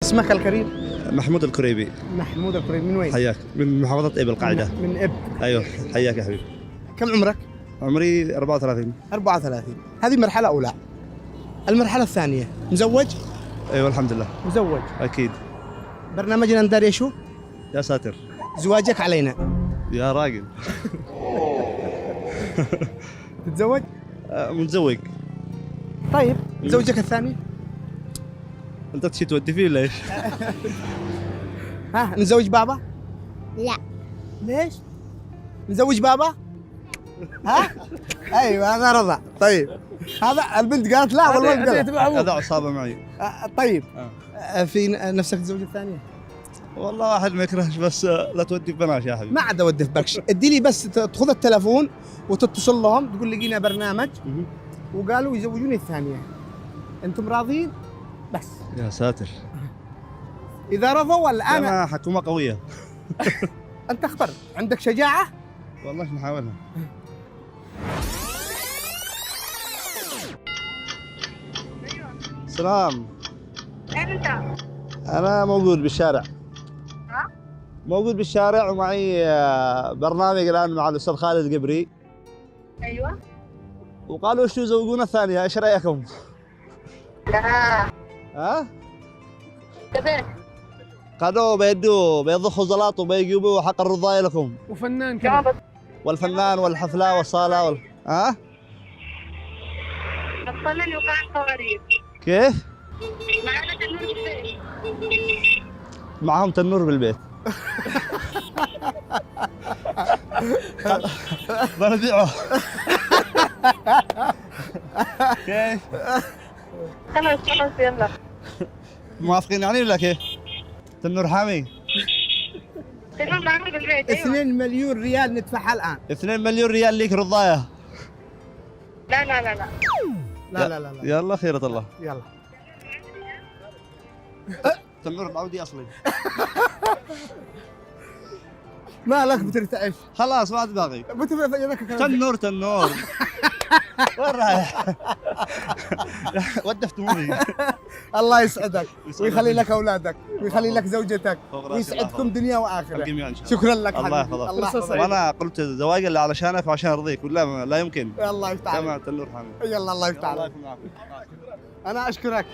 اسمك الكريم؟ محمود الكريبي. محمود الكريم، من وين؟ حياك، من محافظة إبل القاعدة. من إب. أيوه حياك يا حبيبي. كم عمرك؟ عمري 34. 34. هذه مرحلة أولى. المرحلة الثانية، مزوج؟ أيوه الحمد لله. مزوج. أكيد. برنامجنا نداري شو؟ يا ساتر. زواجك علينا. يا راجل. تتزوج؟ متزوج. طيب زوجك الثاني؟ أنت تشي تودي فيه ولا إيش؟ ها نزوج بابا؟ لا. ليش؟ نزوج بابا؟ ها؟ ايوه هذا رضا. طيب هذا البنت قالت لا والولد قال هذا عصابة معي. طيب في نفسك تزوج الثانية؟ والله واحد ما يكرهش، بس لا تودي في بناش يا حبيبي. ما عاد اودي في بكش، ادي لي بس تاخذ التلفون وتتصل لهم تقول لقينا برنامج وقالوا يزوجوني الثانية، انتم راضين؟ بس يا ساتر. اذا رضوا ولا انا أنا حكومة قوية. انت اختر، عندك شجاعة؟ والله نحاولها. سلام. أين أنت؟ أنا موجود بالشارع. ها؟ موجود بالشارع ومعي برنامج الآن مع الأستاذ خالد قبري، أيوة. وقالوا شو يزوجونا الثانية، إيش رأيكم؟ لا. ها؟ كيف؟ قالوا بيضخوا زلاط وبيجيبوا حق الرضاية لكم، وفنان جاوبت. والفنان والحفلة والصالة ها؟ بطلني وقع القوارير. كيف؟ معنا تنور بالبيت. معهم تنور بالبيت. بنبيعه. كيف؟ خلاص يلا. موافقين يعني ولا كيف؟ تنور حامي. تنور معنا بالبيت. أيوة. 2 مليون ريال ندفعها الان. 2 مليون ريال ليك رضاية. لا لا لا لا. لا لا لا لا. يلا خيرة الله. يلا. تنور معودي أصلي. مالك بترتعش؟ خلاص ما عاد باقي. تنور. وين رايح؟ ودفتوني. الله يسعدك ويخلي لك اولادك ويخلي لك زوجتك ويسعدكم دنيا واخره. شكرا لك الله حبيبي. يحفظك. الله يحفظك. وانا قلت زواج الا علشانك وعشان ارضيك، ولا لا يمكن. الله يفتح عليك. كما تنور حامي. يلا الله يفتح الله عليك. يكون معك. انا اشكرك.